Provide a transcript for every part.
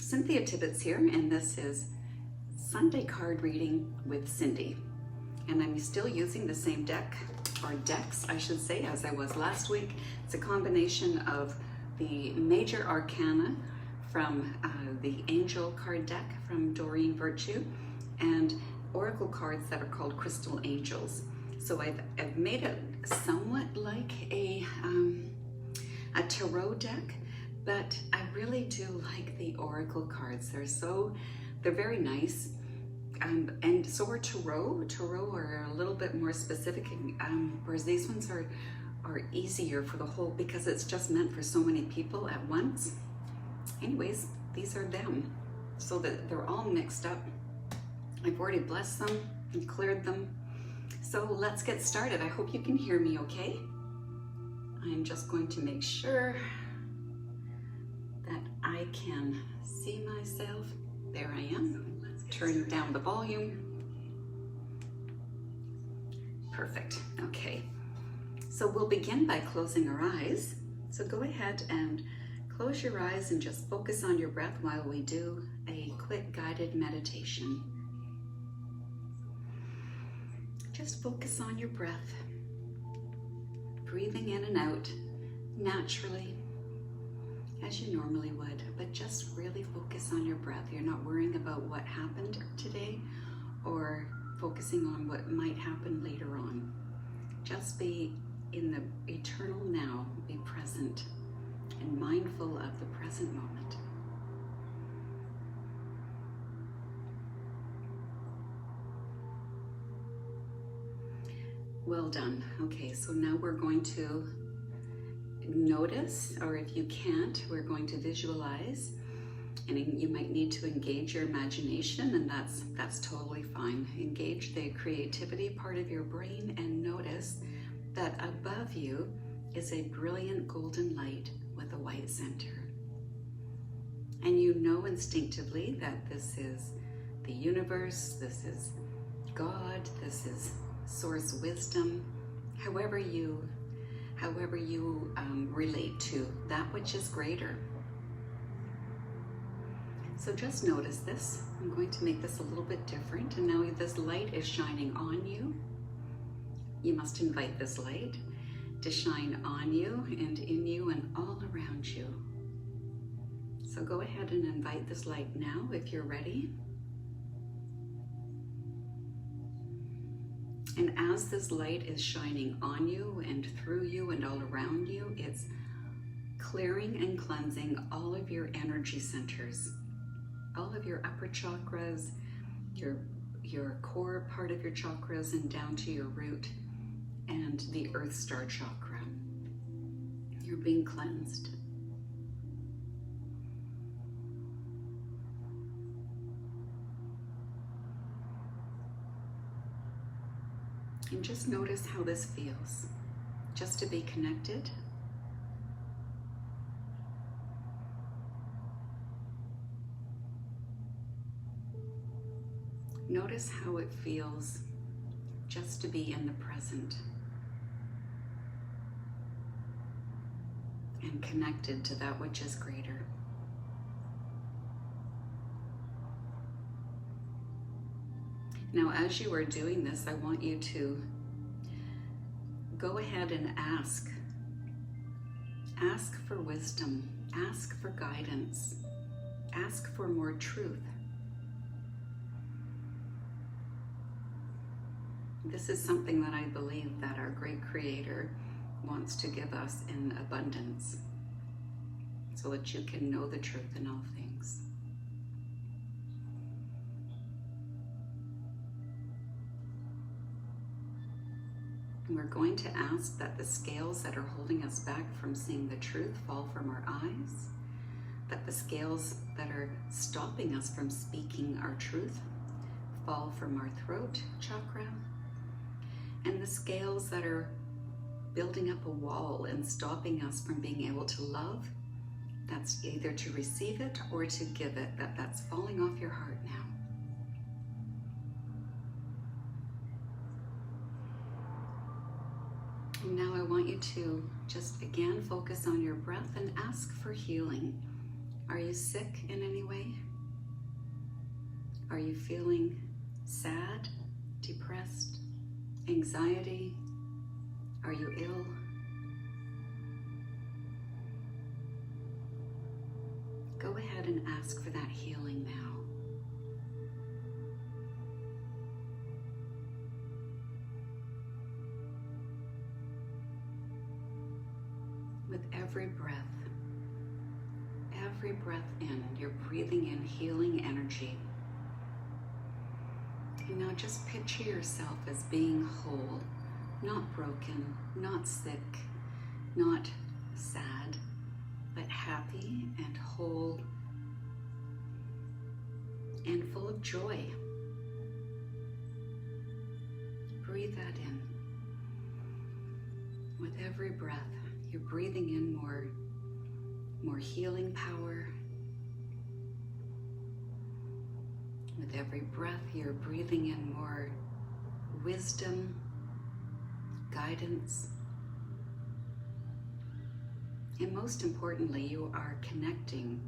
Cynthia Tibbetts here, and this is Sunday card reading with Cindy. And I'm still using the same deck, or decks I should say, as I was last week. It's a combination of the major arcana from the angel card deck from Doreen Virtue and oracle cards that are called crystal angels. So I've made it somewhat like a tarot deck, but I really do like the oracle cards. They're very nice. And so are tarot. Tarot are a little bit more specific, whereas these ones are easier for the whole, because it's just meant for so many people at once. Anyways, these are them, so that they're all mixed up. I've already blessed them and cleared them. So let's get started. I hope you can hear me okay. I'm just going to make sure that I can see myself. There I am. Turn down the volume. Perfect. Okay. So we'll begin by closing our eyes. So go ahead and close your eyes and just focus on your breath while we do a quick guided meditation. Just focus on your breath, breathing in and out naturally as you normally would, but just really focus on your breath. You're not worrying about what happened today or focusing on what might happen later on. Just be in the eternal now, be present and mindful of the present moment. Well done. Okay, so now we're going to notice, or if you can't, we're going to visualize, and you might need to engage your imagination, and that's totally fine. Engage the creativity part of your brain and notice that above you is a brilliant golden light with a white center. And you know instinctively that this is the universe, this is God, this is source wisdom, however you relate to that which is greater. So just notice this. I'm going to make this a little bit different, and now this light is shining on you. You must invite this light to shine on you and in you and all around you. So go ahead and invite this light now if you're ready. And as this light is shining on you and through you and all around you, it's clearing and cleansing all of your energy centers, all of your upper chakras, your core part of your chakras, and down to your root and the Earth Star chakra. You're being cleansed. And just notice how this feels, just to be connected. Notice how it feels just to be in the present and connected to that which is greater. Now, as you are doing this, I want you to go ahead and ask. Ask for wisdom. Ask for guidance. Ask for more truth. This is something that I believe that our great Creator wants to give us in abundance, so that you can know the truth in all things. We're going to ask that the scales that are holding us back from seeing the truth fall from our eyes, that the scales that are stopping us from speaking our truth fall from our throat chakra, and the scales that are building up a wall and stopping us from being able to love, that's either to receive it or to give it, that's falling off your heart now. And now I want you to just again focus on your breath and ask for healing. Are you sick in any way? Are you feeling sad, depressed, anxiety? Are you ill? Go ahead and ask for that healing now. With every breath in, you're breathing in healing energy. And now just picture yourself as being whole, not broken, not sick, not sad, but happy and whole and full of joy. Breathe that in. With every breath, you're breathing in more healing power. With every breath, you're breathing in more wisdom, guidance, and most importantly, you are connecting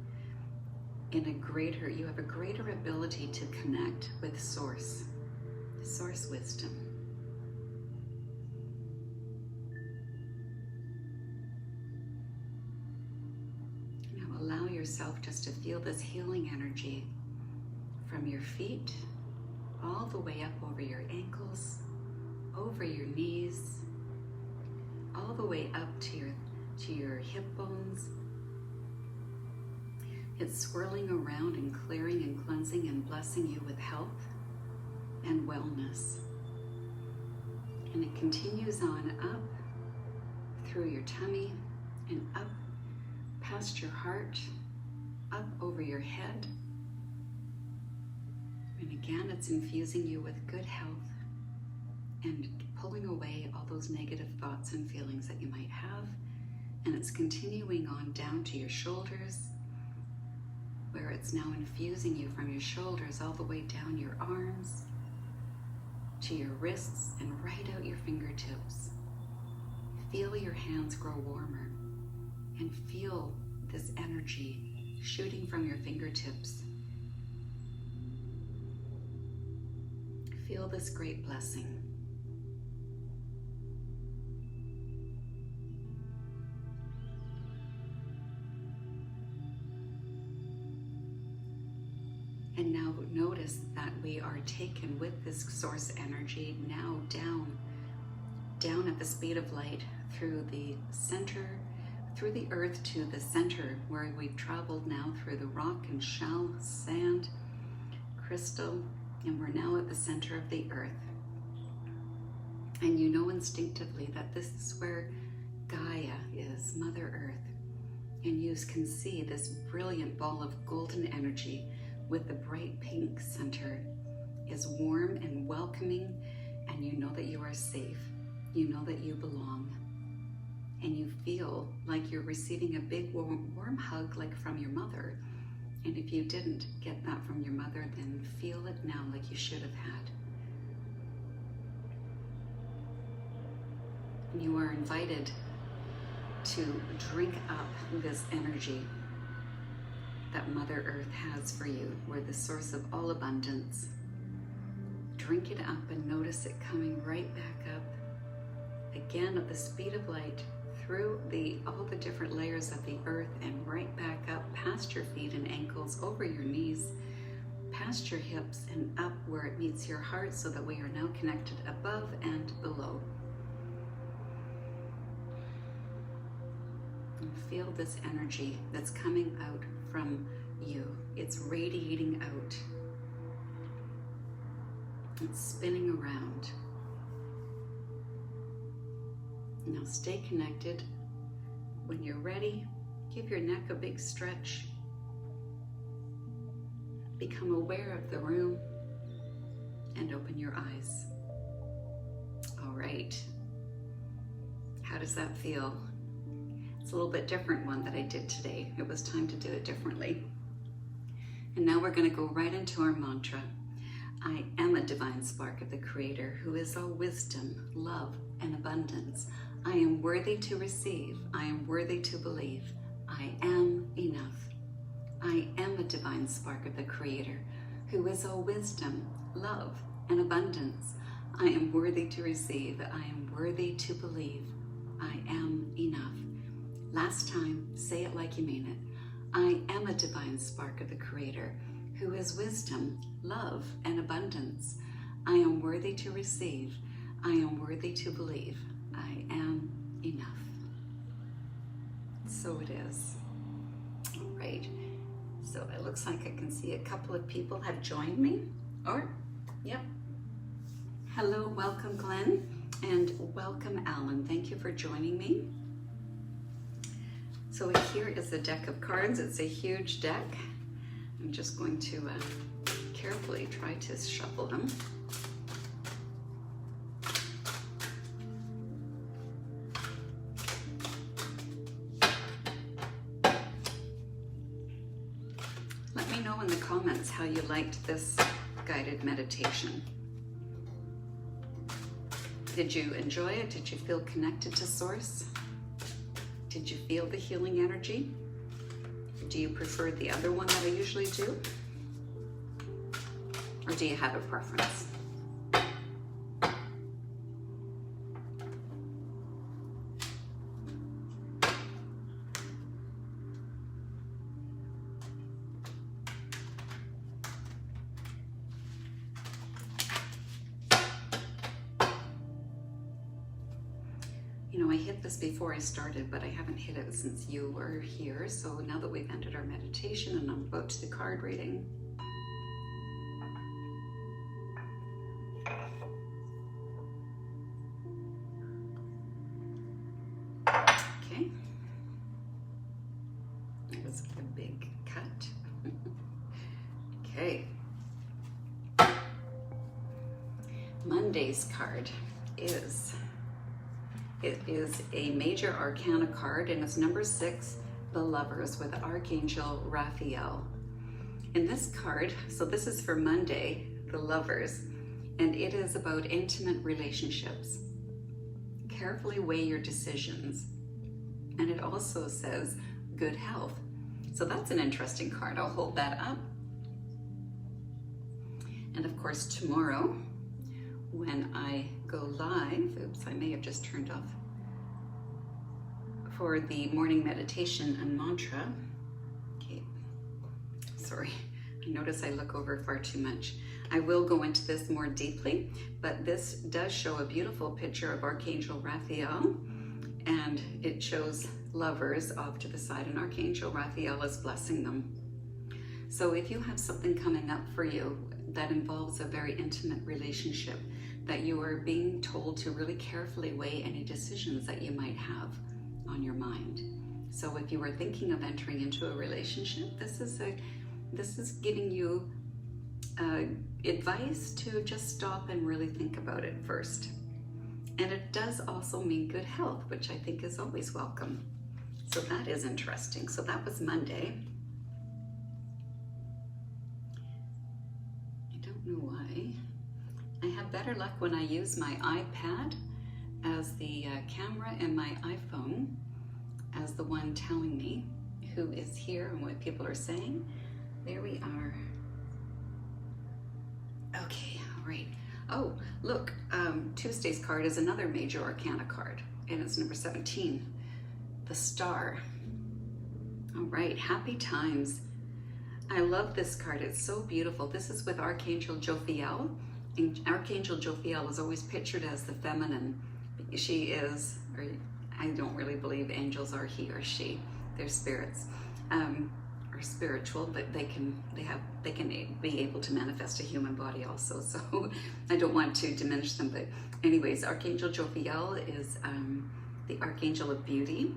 you have a greater ability to connect with source wisdom. Now allow yourself just to feel this healing energy from your feet all the way up over your ankles, over your knees, all the way up to your hip bones. It's swirling around and clearing and cleansing and blessing you with health and wellness. And it continues on up through your tummy and up past your heart, up over your head. And again, it's infusing you with good health and pulling away all those negative thoughts and feelings that you might have. And it's continuing on down to your shoulders, where it's now infusing you from your shoulders all the way down your arms, to your wrists, and right out your fingertips. Feel your hands grow warmer, and feel this energy shooting from your fingertips. Feel this great blessing. And now notice that we are taken with this source energy now down at the speed of light through the center, through the earth to the center, where we've traveled now through the rock and shell, sand, crystal, and we're now at the center of the earth. And you know instinctively that this is where Gaia is, Mother Earth. And you can see this brilliant ball of golden energy with the bright pink center is warm and welcoming, and you know that you are safe. You know that you belong. And you feel like you're receiving a big warm hug like from your mother. And if you didn't get that from your mother, then feel it now like you should have had. You are invited to drink up this energy that Mother Earth has for you. We're the source of all abundance. Drink it up and notice it coming right back up, again at the speed of light, through all the different layers of the earth and right back up past your feet and ankles, over your knees, past your hips and up where it meets your heart, so that we are now connected above and below. And feel this energy that's coming out from you. It's radiating out. It's spinning around. Now stay connected. When you're ready, give your neck a big stretch. Become aware of the room and open your eyes. All right. How does that feel? It's a little bit different one that I did today. It was time to do it differently. And now we're going to go right into our mantra. I am a divine spark of the Creator who is all wisdom, love, and abundance. I am worthy to receive. I am worthy to believe. I am enough. I am a divine spark of the Creator, who is all wisdom, love, and abundance. I am worthy to receive. I am worthy to believe. I am enough. Last time, say it like you mean it. I am a divine spark of the Creator, who is wisdom, love, and abundance. I am worthy to receive. I am worthy to believe. I am enough. So it is. All right. So it looks like I can see a couple of people have joined me. Or, yep. Hello, welcome Glenn, and welcome Alan. Thank you for joining me. So here is a deck of cards. It's a huge deck. I'm just going to carefully try to shuffle them. Let me know in the comments how you liked this guided meditation. Did you enjoy it? Did you feel connected to Source? Did you feel the healing energy? Do you prefer the other one that I usually do? Or do you have a preference? You know, I hit this before I started, but I haven't hit it since you were here. So now that we've ended our meditation and I'm about to the card reading. Okay. That was a big cut. Okay. Monday's card is... It is a major arcana card, and it's number 6, the Lovers, with Archangel Raphael. In this card, so this is for Monday, the Lovers, and it is about intimate relationships. Carefully weigh your decisions. And it also says good health. So that's an interesting card. I'll hold that up. And of course, tomorrow, when I go live, oops, I may have just turned off, for the morning meditation and mantra. Okay, sorry, I notice I look over far too much. I will go into this more deeply, but this does show a beautiful picture of Archangel Raphael, and it shows lovers off to the side, and Archangel Raphael is blessing them. So if you have something coming up for you that involves a very intimate relationship, that you are being told to really carefully weigh any decisions that you might have on your mind. So if you were thinking of entering into a relationship, this is giving you advice to just stop and really think about it first. And it does also mean good health, which I think is always welcome. So that is interesting. So that was Monday. I don't know why. I have better luck when I use my iPad as the camera and my iPhone as the one telling me who is here and what people are saying. There we are. Okay, all right. Oh, look, Tuesday's card is another major arcana card, and it's number 17, the Star. All right, happy times. I love this card. It's so beautiful. This is with Archangel Jophiel. And Archangel Jophiel is always pictured as the feminine. She is, or I don't really believe angels are he or she. They're spirits, or spiritual, but they can be able to manifest a human body also. So I don't want to diminish them, but anyways, Archangel Jophiel is the Archangel of Beauty.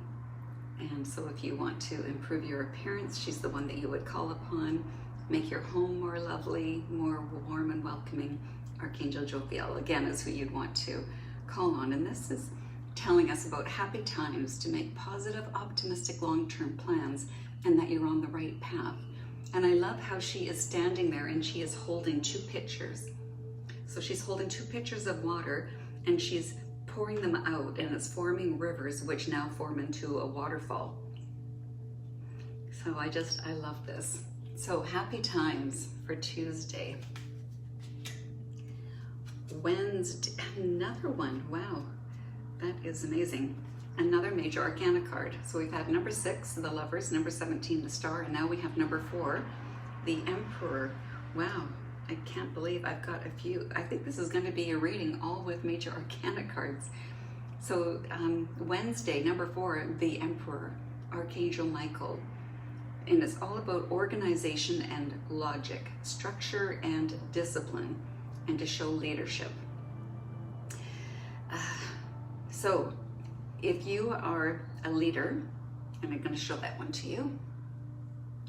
And so if you want to improve your appearance, she's the one that you would call upon. Make your home more lovely, more warm and welcoming. Archangel Jophiel, again, is who you'd want to call on. And this is telling us about happy times, to make positive, optimistic, long-term plans, and that you're on the right path. And I love how she is standing there and she is holding 2 pitchers. So she's holding 2 pitchers of water and she's pouring them out, and it's forming rivers which now form into a waterfall. So I love this. So happy times for Tuesday. Wednesday, another one. Wow, that is amazing. Another major arcana card. So we've had number 6, the Lovers, number 17, the Star, and now we have number 4, the Emperor. Wow, I can't believe I've got a few. I think this is going to be a reading all with major arcana cards. So Wednesday, number 4, the Emperor, Archangel Michael. And it's all about organization and logic, structure and discipline, and to show leadership. So if you are a leader, and I'm going to show that one to you,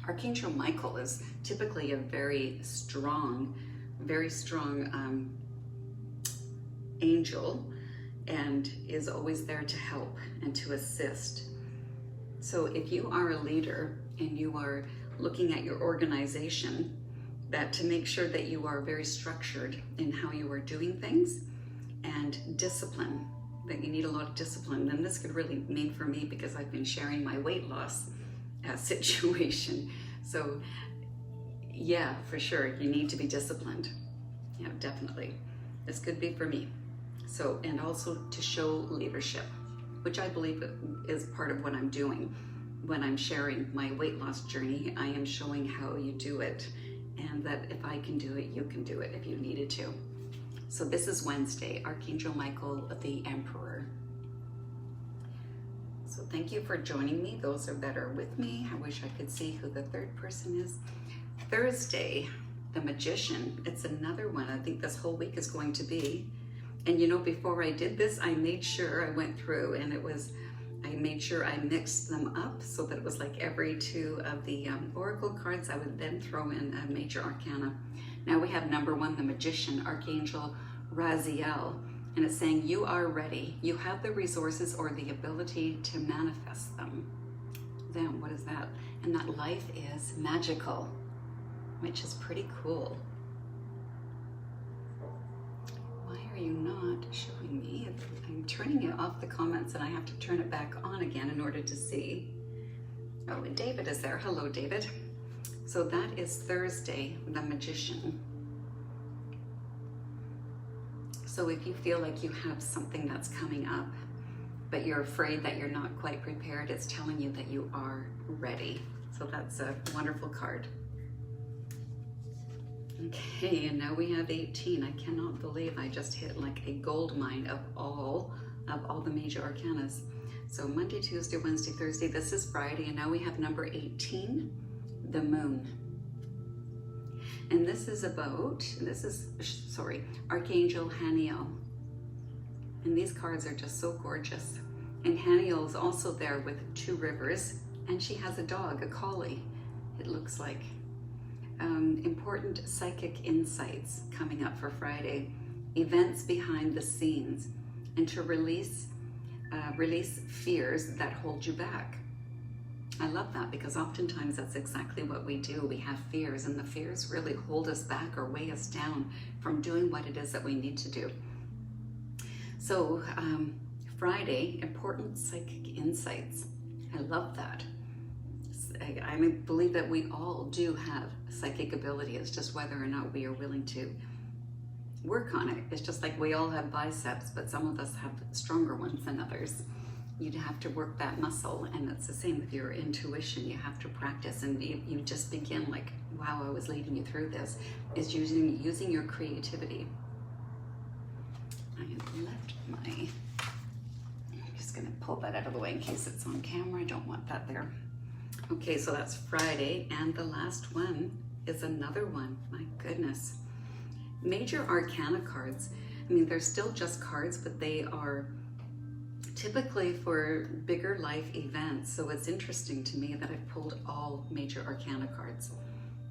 Archangel Michael is typically a very strong angel, and is always there to help and to assist. So if you are a leader and you are looking at your organization, that to make sure that you are very structured in how you are doing things, and discipline, that you need a lot of discipline. And this could really mean for me, because I've been sharing my weight loss situation. So yeah, for sure, you need to be disciplined. Yeah, definitely. This could be for me. So, and also to show leadership, which I believe is part of what I'm doing. When I'm sharing my weight loss journey, I am showing how you do it, and that if I can do it, you can do it if you needed to. So this is Wednesday, Archangel Michael, the Emperor. So thank you for joining me, those that are with me. I wish I could see who the third person is. Thursday, the Magician. It's another one. I think this whole week is going to be. And you know, before I did this, I made sure I went through, and I made sure I mixed them up so that it was like every 2 of the oracle cards, I would then throw in a major arcana. Now we have number 1, the Magician, Archangel Raziel, and it's saying you are ready. You have the resources or the ability to manifest them. Then what is that? And that life is magical, which is pretty cool. Why are you not showing me? I'm turning it off the comments, and I have to turn it back on again in order to see. Oh, and David is there. Hello, David. So that is Thursday, the Magician. So if you feel like you have something that's coming up, but you're afraid that you're not quite prepared, it's telling you that you are ready. So that's a wonderful card. Okay, and now we have 18. I cannot believe I just hit like a gold mine of all the major arcanas. So Monday, Tuesday, Wednesday, Thursday, this is Friday, and now we have number 18, the Moon. And this is Archangel Haniel. And these cards are just so gorgeous. And Haniel is also there with 2 rivers, and she has a dog, a collie, it looks like. Important psychic insights coming up for Friday, events behind the scenes, and to release fears that hold you back. I love that, because oftentimes that's exactly what we do. We have fears, and the fears really hold us back or weigh us down from doing what it is that we need to do. So Friday, important psychic insights. I love that. I believe that we all do have psychic ability. It's just whether or not we are willing to work on it. It's just like we all have biceps, but some of us have stronger ones than others. You'd have to work that muscle, and it's the same with your intuition. You have to practice, and you just begin like, wow, I was leading you through this, is using your creativity. I have left I'm just gonna pull that out of the way in case it's on camera. I don't want that there. Okay, so that's Friday, and the last one is another one. My goodness. Major arcana cards. I mean, they're still just cards, but they are typically for bigger life events. So it's interesting to me that I've pulled all major arcana cards.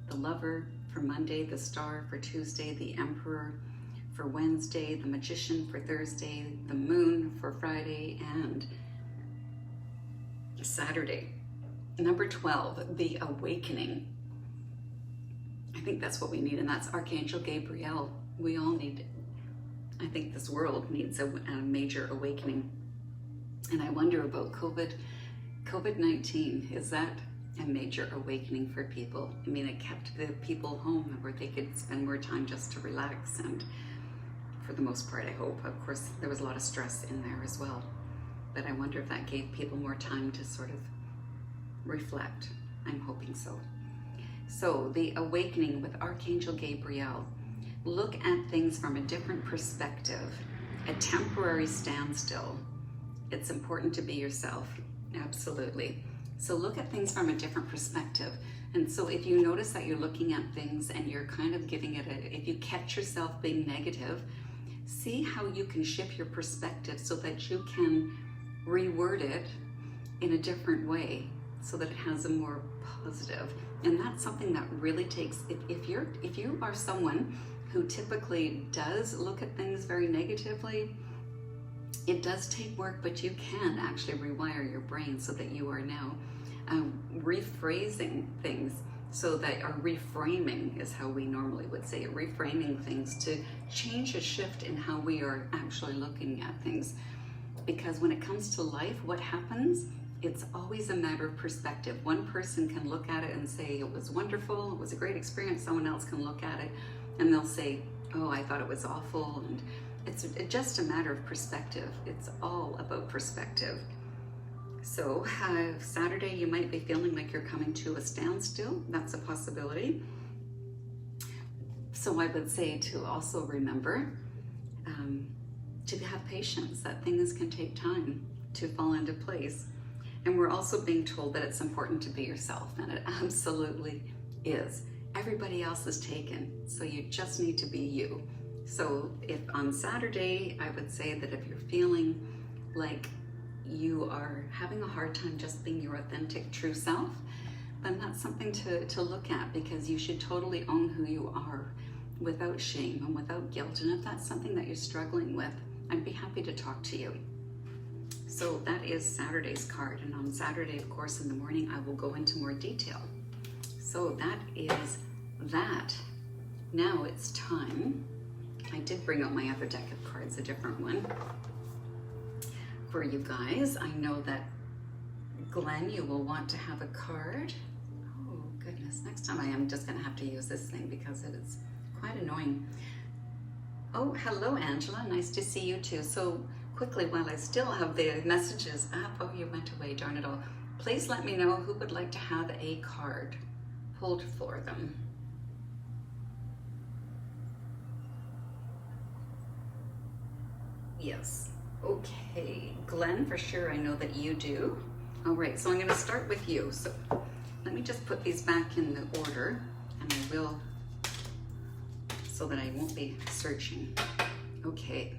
The Lover for Monday, the Star for Tuesday, the Emperor for Wednesday, the Magician for Thursday, the Moon for Friday, and Saturday. Number 12, the Awakening. I think that's what we need, and that's Archangel Gabriel. We all need, I think this world needs a major awakening. And I wonder about COVID-19. Is that a major awakening for people. I mean, it kept the people home where they could spend more time just to relax, and for the most part, I hope. Of course, there was a lot of stress in there as well, but I wonder if that gave people more time to sort of reflect. I'm hoping so. So the awakening with Archangel Gabriel. Look at things from a different perspective, a temporary standstill. It's important to be yourself, absolutely. So look at things from a different perspective. And so if you notice that you're looking at things and you're kind of giving it if you catch yourself being negative, see how you can shift your perspective so that you can reword it in a different way so that it has a more positive. And that's something that really takes, if you are someone who typically does look at things very negatively, it does take work, but you can actually rewire your brain so that you are now rephrasing things, so that, or reframing is how we normally would say it, reframing things to change a shift in how we are actually looking at things. Because when it comes to life, what happens, it's always a matter of perspective. One person can look at it and say it was wonderful, it was a great experience. Someone else can look at it and they'll say, oh, I thought it was awful. And it's just a matter of perspective. It's all about perspective. So Saturday, you might be feeling like you're coming to a standstill. That's a possibility. So I would say to also remember to have patience, that things can take time to fall into place. And we're also being told that it's important to be yourself, and it absolutely is. Everybody else is taken, so you just need to be you. So if on Saturday, I would say that if you're feeling like you are having a hard time just being your authentic, true self, then that's something to look at, because you should totally own who you are without shame and without guilt. And if that's something that you're struggling with, I'd be happy to talk to you. So that is Saturday's card. And on Saturday, of course, in the morning, I will go into more detail. So that is that. Now it's time. I did bring out my other deck of cards, a different one for you guys. I know that Glenn, you will want to have a card. Oh goodness, next time I am just gonna have to use this thing because it is quite annoying. Oh, hello Angela, nice to see you too. So quickly, while I still have the messages up, oh, you went away, darn it all. Please let me know who would like to have a card pulled for them. Yes, okay. Glenn, for sure, I know that you do. All right, so I'm gonna start with you. So let me just put these back in the order, and I will, so that I won't be searching. Okay.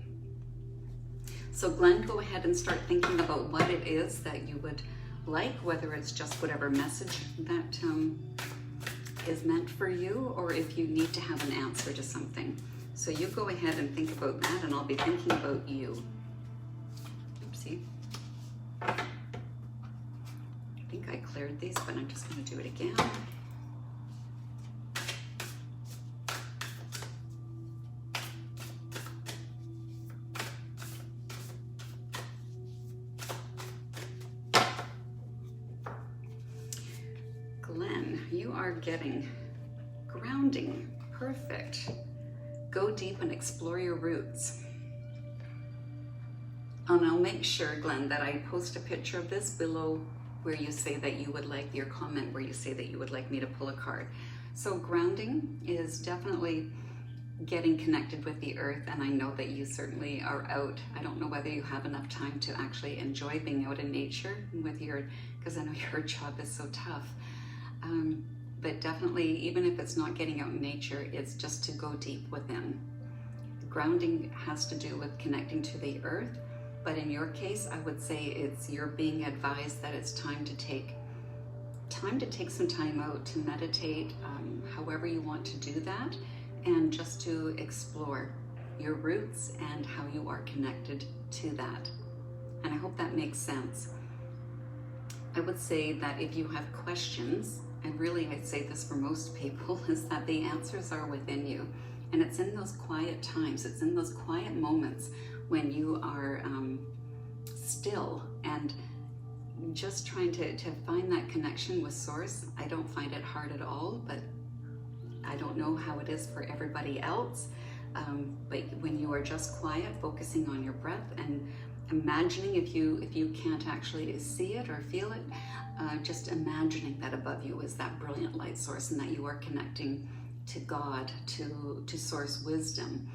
So Glenn, go ahead and start thinking about what it is that you would like, whether it's just whatever message that is meant for you, or if you need to have an answer to something. So you go ahead and think about that, and I'll be thinking about you. Oopsie. I think I cleared these, but I'm just going to do it again. Glenn, you are getting grounding. Perfect. Go deep and explore your roots. And I'll make sure, Glenn, that I post a picture of this below where you say that you would like your comment, where you say that you would like me to pull a card. So grounding is definitely getting connected with the earth, and I know that you certainly are out. I don't know whether you have enough time to actually enjoy being out in nature with your, because I know your job is so tough. But definitely, even if it's not getting out in nature, it's just to go deep within. Grounding has to do with connecting to the earth, but in your case, I would say you're being advised that it's time to take some time out to meditate, however you want to do that, and just to explore your roots and how you are connected to that. And I hope that makes sense. I would say that if you have questions, and really I'd say this for most people, is that the answers are within you. And it's in those quiet times, it's in those quiet moments when you are still and just trying to find that connection with Source. I don't find it hard at all, but I don't know how it is for everybody else. But when you are just quiet, focusing on your breath and imagining, if you can't actually see it or feel it, just imagining that above you is that brilliant light source, and that you are connecting to God, to Source wisdom,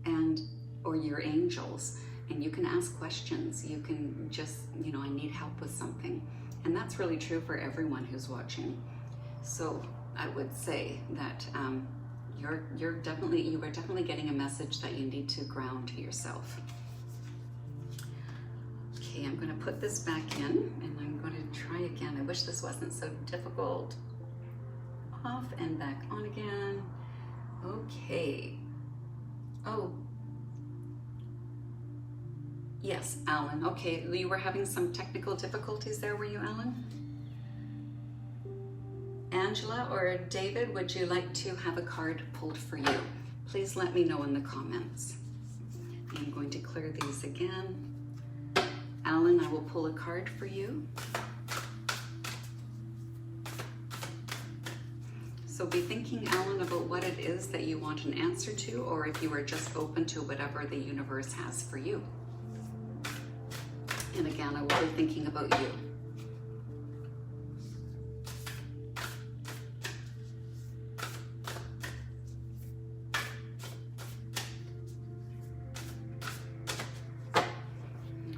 and or your angels. And you can ask questions. You can just, I need help with something. And that's really true for everyone who's watching. So I would say that you are definitely getting a message that you need to ground to yourself. Okay, I'm going to put this back in, and I'm going to try again. I wish this wasn't so difficult. Off and back on again. Okay. Oh. Yes, Alan. Okay, you were having some technical difficulties there, were you, Alan? Angela or David, would you like to have a card pulled for you? Please let me know in the comments. I'm going to clear these again. Alan, I will pull a card for you. So be thinking, Alan, about what it is that you want an answer to, or if you are just open to whatever the universe has for you. And again, I will be thinking about you.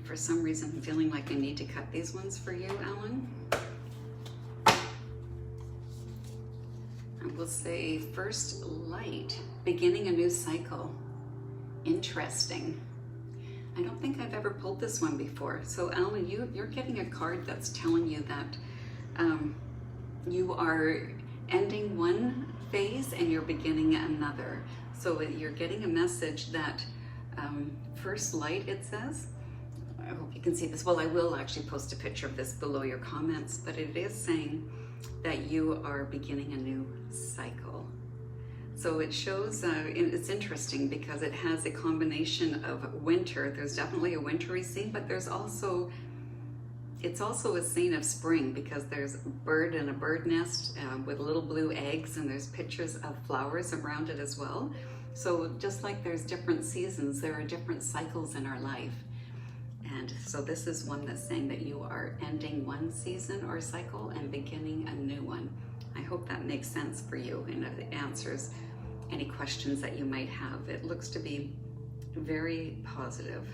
For some reason, I'm feeling like I need to cut these ones for you, Alan. I will say first light, beginning a new cycle. Interesting. I don't think I've ever pulled this one before. So Alan, you're getting a card that's telling you that you are ending one phase and you're beginning another. So you're getting a message that first light, it says. I hope you can see this. Well, I will actually post a picture of this below your comments, but it is saying that you are beginning a new cycle. So it shows, it's interesting because it has a combination of winter. There's definitely a wintry scene, but it's also a scene of spring, because there's a bird in a bird nest with little blue eggs, and there's pictures of flowers around it as well. So just like there's different seasons, there are different cycles in our life. And so this is one that's saying that you are ending one season or cycle and beginning a new one. I hope that makes sense for you and it answers any questions that you might have. It looks to be very positive.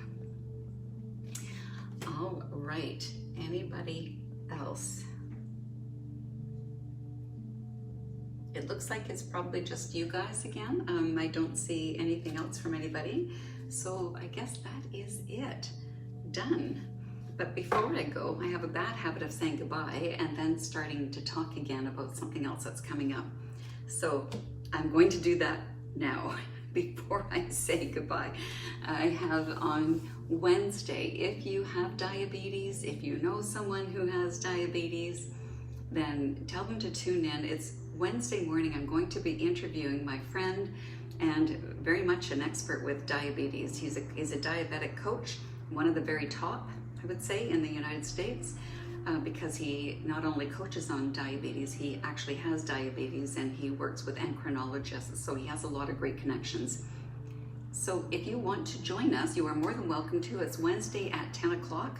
All right, anybody else? It looks like it's probably just you guys again. I don't see anything else from anybody. So I guess that is it. Done. But before I go, I have a bad habit of saying goodbye and then starting to talk again about something else that's coming up. So I'm going to do that now before I say goodbye. I have on Wednesday, if you have diabetes, if you know someone who has diabetes, then tell them to tune in. It's Wednesday morning. I'm going to be interviewing my friend and very much an expert with diabetes. He's a diabetic coach, one of the very top, I would say, in the United States, because he not only coaches on diabetes, he actually has diabetes and he works with endocrinologists, so he has a lot of great connections. So if you want to join us, you are more than welcome to. It's Wednesday at 10 o'clock.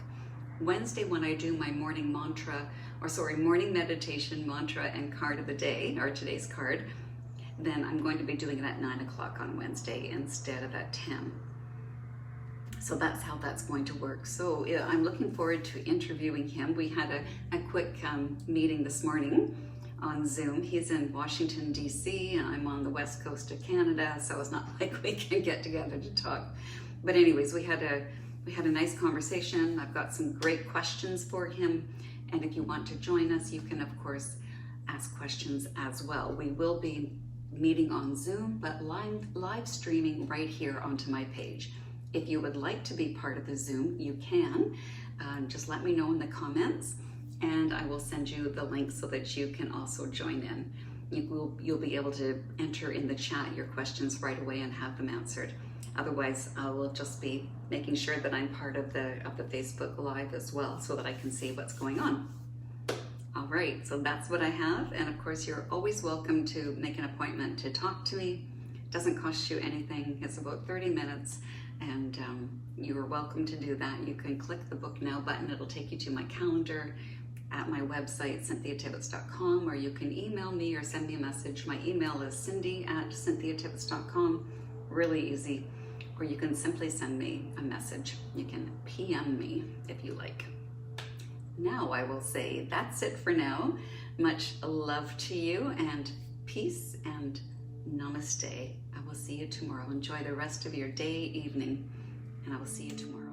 Wednesday when I do my morning morning meditation, mantra, and card of the day, or today's card, then I'm going to be doing it at 9 o'clock on Wednesday instead of at 10. So that's how that's going to work. So yeah, I'm looking forward to interviewing him. We had a quick meeting this morning on Zoom. He's in Washington, D.C., and I'm on the west coast of Canada, so it's not like we can get together to talk. But anyways, we had a nice conversation. I've got some great questions for him, and if you want to join us, you can, of course, ask questions as well. We will be meeting on Zoom, but live streaming right here onto my page. If you would like to be part of the Zoom, you can. Just let me know in the comments, and I will send you the link so that you can also join in. You'll be able to enter in the chat your questions right away and have them answered. Otherwise, I will just be making sure that I'm part of the Facebook Live as well, so that I can see what's going on. All right, so that's what I have. And of course, you're always welcome to make an appointment to talk to me. It doesn't cost you anything. It's about 30 minutes. And you are welcome to do that. You can click the Book Now button. It'll take you to my calendar at my website, CynthiaTibbetts.com, or you can email me or send me a message. My email is cindy@CynthiaTibbetts.com. Really easy. Or you can simply send me a message. You can PM me if you like. Now I will say that's it for now. Much love to you, and peace and namaste. I will see you tomorrow. Enjoy the rest of your day, evening, and I will see you tomorrow.